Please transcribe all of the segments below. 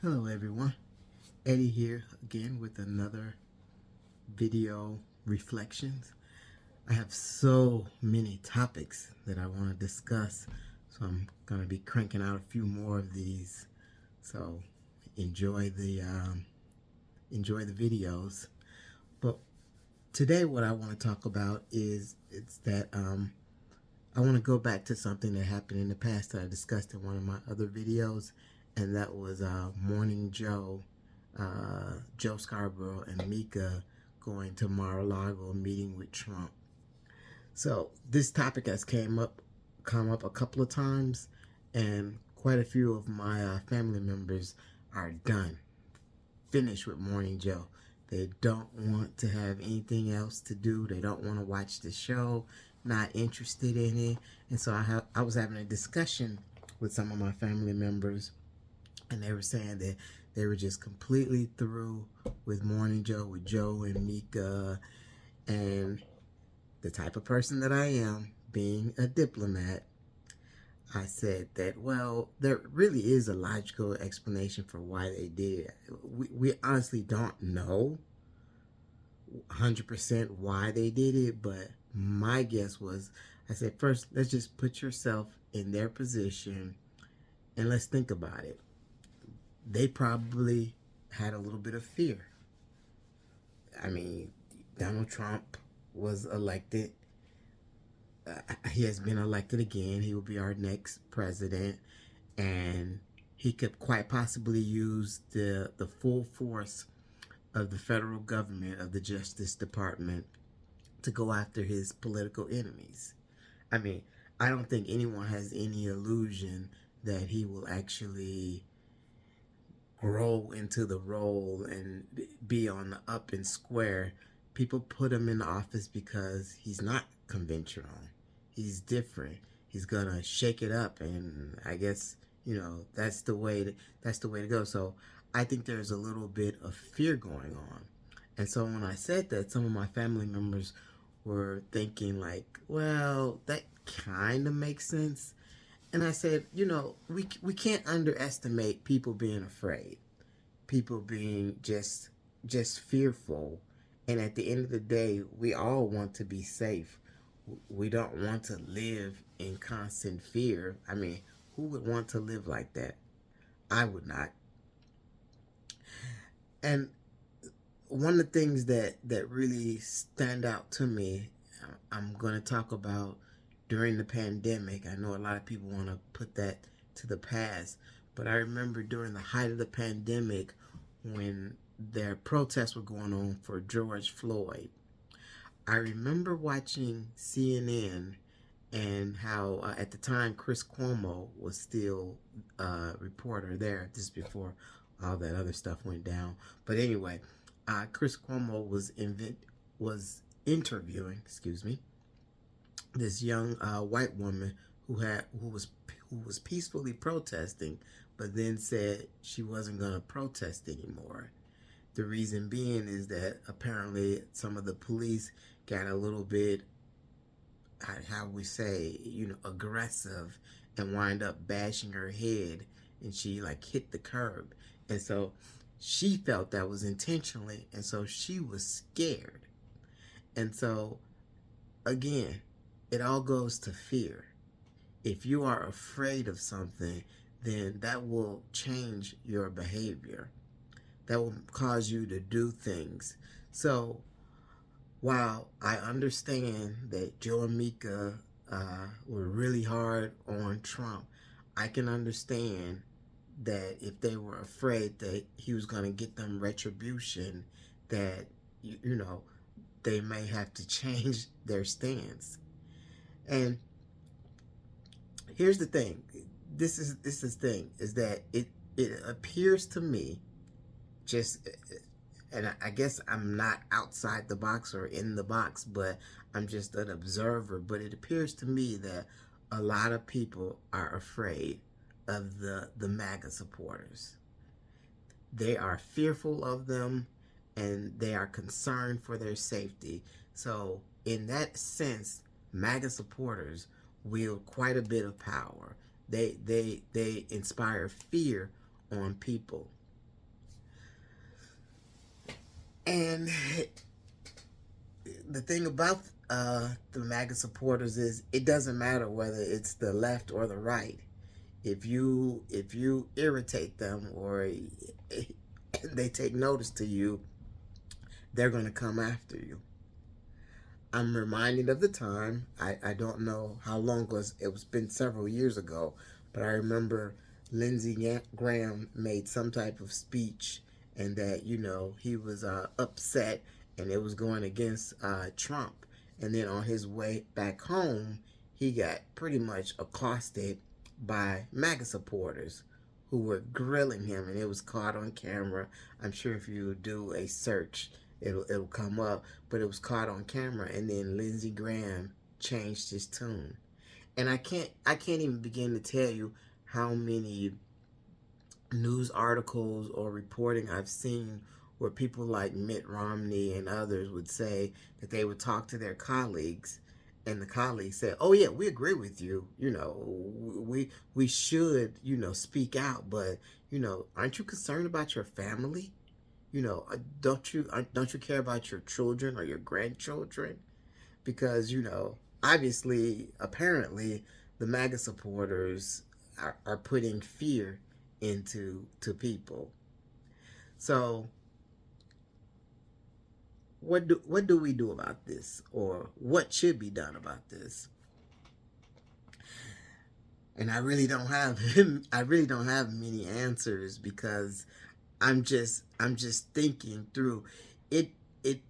Hello everyone, Eddie here again with another video reflections. I have so many topics that I want to discuss, so I'm going to be cranking out a few more of these. So enjoy the videos. But today what I want to talk about is I want to go back to something that happened in the past that I discussed in one of my other videos, and that was Morning Joe, Joe Scarborough and Mika going to Mar-a-Lago meeting with Trump. So this topic has come up a couple of times, and quite a few of my family members are finished with Morning Joe. They don't want to have anything else to do. They don't want to watch the show, not interested in it. And so I was having a discussion with some of my family members, and they were saying that they were just completely through with Morning Joe, with Joe and Mika. And the type of person that I am, being a diplomat, I said that, well, there really is a logical explanation for why they did it. We honestly don't know 100% why they did it, but my guess was, I said, first, let's just put yourself in their position and let's think about it. They probably had a little bit of fear. I mean, Donald Trump was elected. He has been elected again. He will be our next president, and he could quite possibly use the full force of the federal government, of the Justice Department, to go after his political enemies. I mean, I don't think anyone has any illusion that he will actually grow into the role and be on the up and square. People put him in the office because he's not conventional. He's different. He's gonna shake it up, and I guess that's the way to go. So I think there's a little bit of fear going on, and so when I said that, some of my family members were thinking like, well, that kind of makes sense. And I said, we can't underestimate people being afraid, people being just fearful. And at the end of the day, we all want to be safe. We don't want to live in constant fear. I mean, who would want to live like that? I would not. And one of the things that really stand out to me, I'm going to talk about during the pandemic. I know a lot of people want to put that to the past, but I remember during the height of the pandemic when their protests were going on for George Floyd. I remember watching CNN and how at the time Chris Cuomo was still a reporter there. This is before all that other stuff went down. But anyway, Chris Cuomo was interviewing, this young white woman who was peacefully protesting, but then said she wasn't going to protest anymore. The reason being is that apparently some of the police got a little bit, how we say, aggressive, and wind up bashing her head, and she hit the curb. And so she felt that was intentionally, and so she was scared. And so again, it all goes to fear. If you are afraid of something, then that will change your behavior. That will cause you to do things. So while I understand that Joe and Mika were really hard on Trump, I can understand that if they were afraid that he was going to get them retribution, that they may have to change their stance. And here's the thing. This is the thing, is that it appears to me, and I guess I'm not outside the box or in the box, but I'm just an observer. But it appears to me that a lot of people are afraid of the MAGA supporters. They are fearful of them, and they are concerned for their safety. So in that sense, MAGA supporters wield quite a bit of power. They inspire fear on people. And the thing about the MAGA supporters is it doesn't matter whether it's the left or the right. If you irritate them or they take notice to you, they're going to come after you. I'm reminded of the time. I don't know how long it was. It was been several years ago, but I remember Lindsey Graham made some type of speech, and that he was upset, and it was going against Trump. And then on his way back home, he got pretty much accosted by MAGA supporters who were grilling him, and it was caught on camera. I'm sure if you do a search, it'll come up, but it was caught on camera. And then Lindsey Graham changed his tune, and I can't even begin to tell you how many news articles or reporting I've seen where people like Mitt Romney and others would say that they would talk to their colleagues, and the colleagues said, "Oh yeah, we agree with you. We should speak out, but aren't you concerned about your family? Don't you care about your children or your grandchildren? Because obviously, apparently, the MAGA supporters are putting fear into people. So what do we do about this, or what should be done about this? And I really don't have many answers, because I'm just thinking through it. It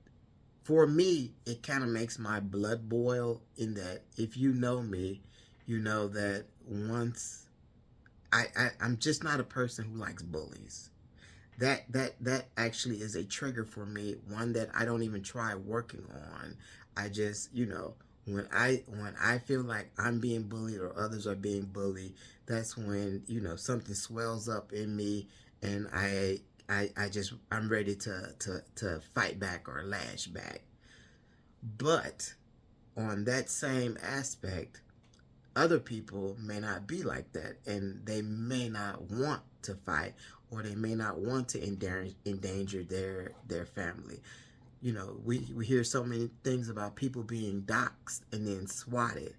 For me, it kind of makes my blood boil, in that if you know me, you know that once I'm just not a person who likes bullies. That actually is a trigger for me, one that I don't even try working on. I just, when I feel like I'm being bullied or others are being bullied, that's when something swells up in me, and I'm ready to fight back or lash back. But on that same aspect, other people may not be like that, and they may not want to fight, or they may not want to endanger their family. We hear so many things about people being doxxed and then swatted.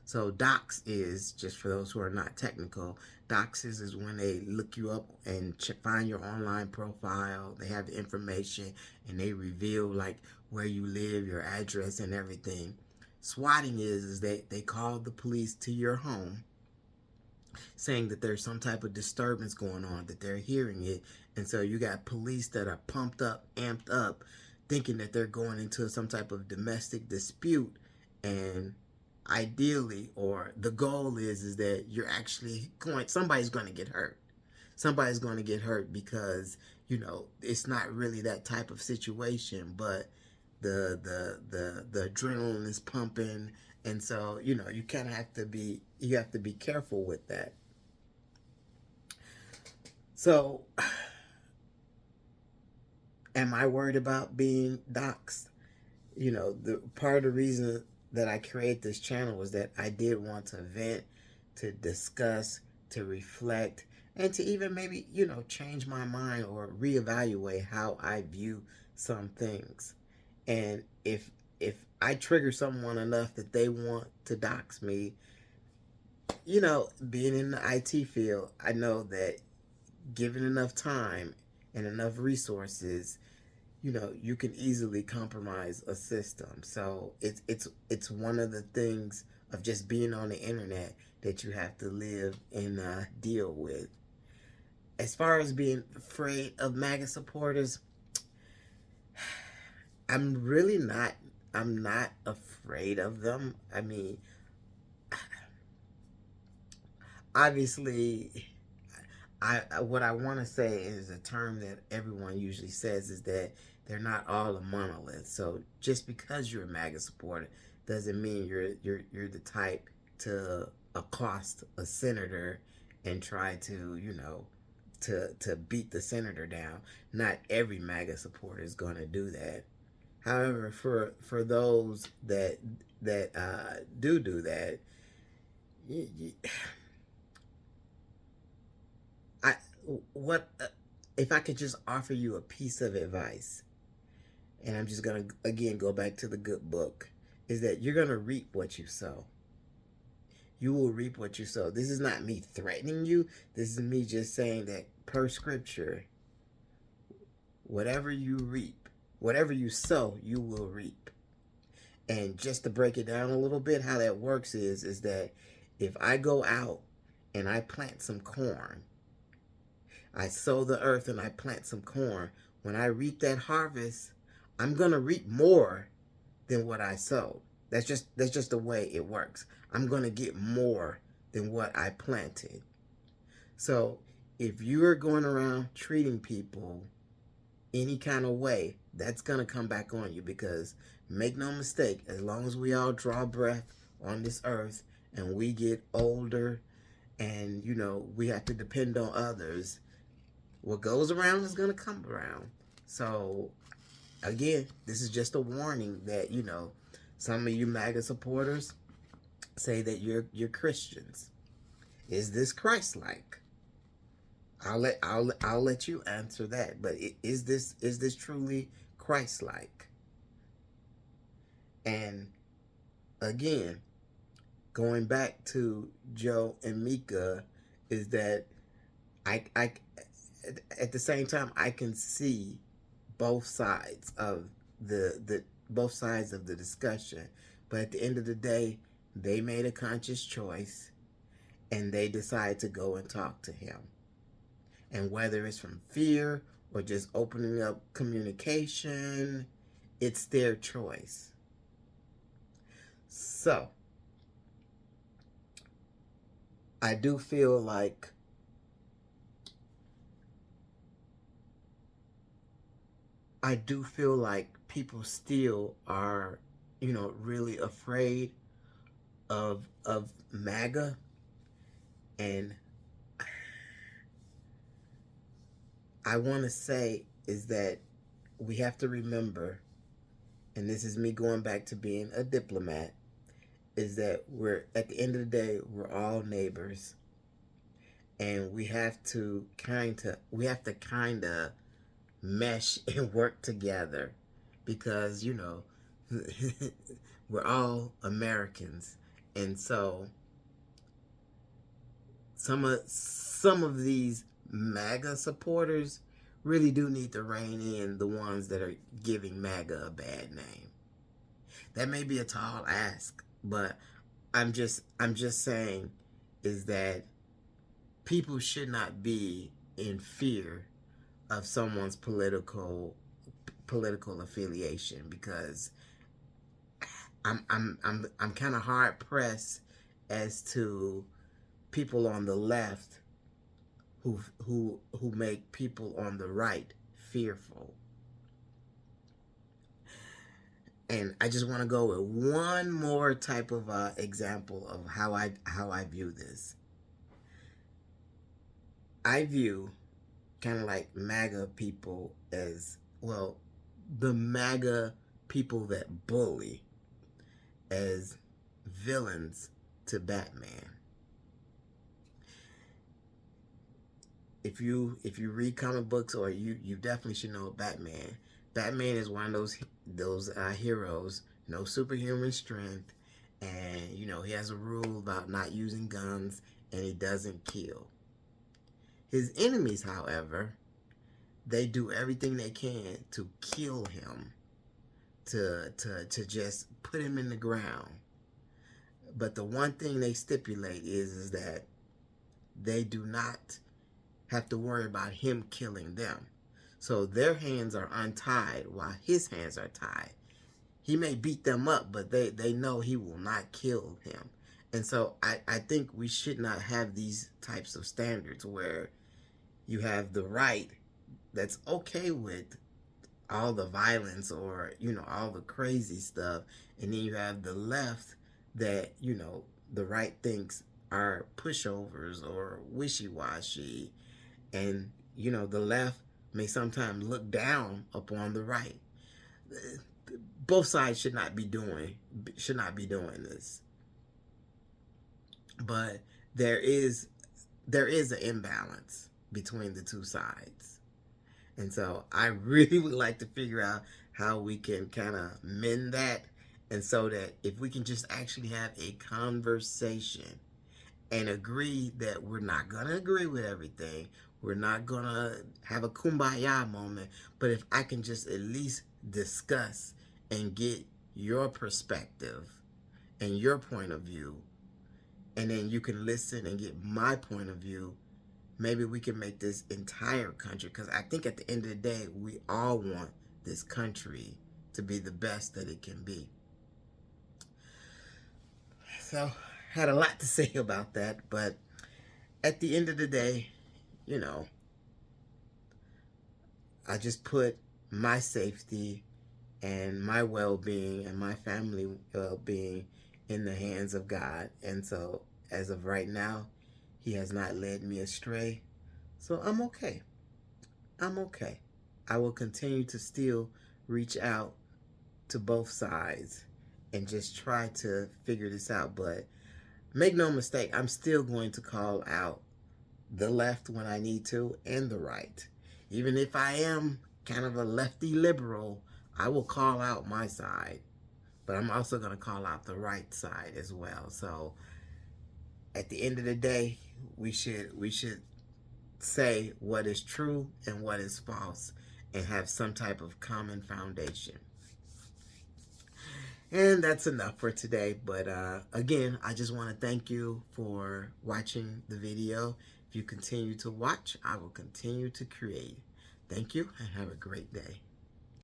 So dox is, just for those who are not technical, doxes is when they look you up and find your online profile. They have the information, and they reveal like where you live, your address, and everything. Swatting is they call the police to your home, saying that there's some type of disturbance going on, that they're hearing it. And so you got police that are pumped up, amped up, thinking that they're going into some type of domestic dispute. And ideally, or the goal is that you're actually somebody's going to get hurt. Somebody's going to get hurt, because it's not really that type of situation, but the adrenaline is pumping. And so you kind of have to be careful with that. So, am I worried about being doxxed? The part of the reason that I created this channel was that I did want to vent, to discuss, to reflect, and to even maybe change my mind or reevaluate how I view some things. And if I trigger someone enough that they want to dox me, being in the IT field, I know that given enough time and enough resources, you can easily compromise a system. So it's one of the things of just being on the internet that you have to live and deal with. As far as being afraid of MAGA supporters, I'm really not. I'm not afraid of them. I mean, obviously, I what I want to say is a term that everyone usually says, is that they're not all a monolith. So just because you're a MAGA supporter doesn't mean you're the type to accost a senator and try to to beat the senator down. Not every MAGA supporter is going to do that. However, for those that do that, you, you, I what if I could just offer you a piece of advice? and I'm just going to again go back to the good book, is that you're going to reap what you sow. You will reap what you sow. This is not me threatening you. This is me just saying that per scripture, whatever you reap, whatever you sow, you will reap. And just to break it down a little bit, how that works is that if I go out and I plant some corn, I sow the earth and I plant some corn, when I reap that harvest, I'm going to reap more than what I sowed. That's just the way it works. I'm going to get more than what I planted. So if you're going around treating people any kind of way, that's going to come back on you, because make no mistake, as long as we all draw breath on this earth and we get older and we have to depend on others, what goes around is going to come around. So again, this is just a warning that some of you MAGA supporters say that you're Christians. Is this Christ-like? I'll let you answer that. But is this truly Christ-like? And again, going back to Joe and Mika, is that I at the same time I can see both sides of the both sides of the discussion, but at the end of the day, they made a conscious choice and they decide to go and talk to him. And whether it's from fear or just opening up communication, it's their choice. So I do feel like people still are, really afraid of MAGA. And I want to say is that we have to remember, and this is me going back to being a diplomat, is that we're, at the end of the day, we're all neighbors, and we have to kind of mesh and work together, because we're all Americans. And so some of these MAGA supporters really do need to rein in the ones that are giving MAGA a bad name. That may be a tall ask, but I'm just saying is that people should not be in fear of someone's political affiliation, because I'm kind of hard pressed as to people on the left who make people on the right fearful. And I just want to go with one more type of example of how I view this. I view kind of like MAGA people as, well, the MAGA people that bully as villains to Batman. If you read comic books, or you definitely should know Batman. Batman is one of those heroes, no superhuman strength, and he has a rule about not using guns, and he doesn't kill. His enemies, however, they do everything they can to kill him, to just put him in the ground. But the one thing they stipulate is that they do not have to worry about him killing them. So their hands are untied while his hands are tied. He may beat them up, but they know he will not kill him. And so I think we should not have these types of standards where you have the right that's okay with all the violence, or all the crazy stuff, and then you have the left that the right thinks are pushovers or wishy-washy, and the left may sometimes look down upon the right. Both sides should not be doing this, but there is an imbalance between the two sides. And so I really would like to figure out how we can kind of mend that. And so that if we can just actually have a conversation and agree that we're not going to agree with everything, we're not going to have a kumbaya moment, but if I can just at least discuss and get your perspective and your point of view, and then you can listen and get my point of view, maybe we can make this entire country, because I think at the end of the day, we all want this country to be the best that it can be. So, had a lot to say about that, but at the end of the day, you know, I just put my safety and my well being and my family well being in the hands of God. And so, as of right now, He has not led me astray. So, I'm okay. I'm okay. I will continue to still reach out to both sides and just try to figure this out. But make no mistake, I'm still going to call out the left when I need to and the right. Even if I am kind of a lefty liberal, I will call out my side. But I'm also going to call out the right side as well. So at the end of the day, we should say what is true and what is false and have some type of common foundation. And that's enough for today. But again, I just want to thank you for watching the video. If you continue to watch, I will continue to create. Thank you and have a great day.